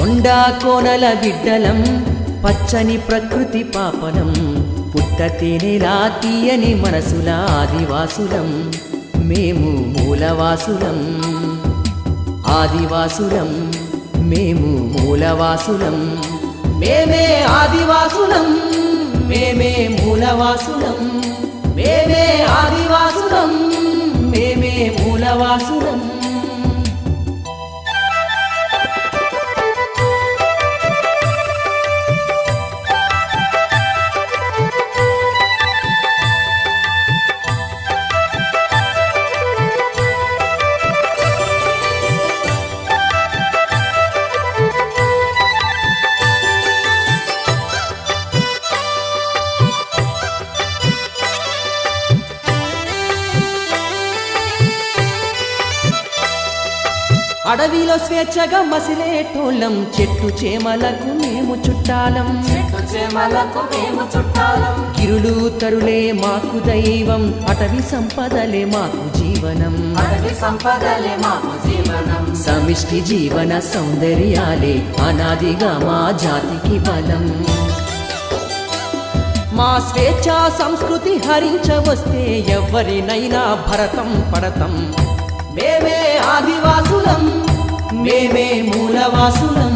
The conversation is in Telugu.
కొండా కోనల బిడ్డలం పచ్చని ప్రకృతి పాపలం పుట్టతేనెలా తీయని మనసుల ఆదివాసులం మేము మూలవాసులం ఆదివాసులం మేము మూలవాసులం మేమే ఆదివాసులం మేమే మూలవాసులం మేమే ఆదివాసులం మేమే మూలవాసులం అడవిలో స్వేచ్ఛగా మసిలేటోళ్ళం చెట్టు చేమలకు మేము చుట్టాలం గిరులు తరులే మాకు దైవం అటవీ సంపదలే మాకు జీవనం సమిష్టి జీవన సౌందర్యాలే అనాదిగా మా జాతికి బలం మా స్వేచ్ఛా సంస్కృతి హరించవస్తే ఎవరినైనా భరతం పడతం మేమే ఆదివాసులం మేమే మూలవాసులం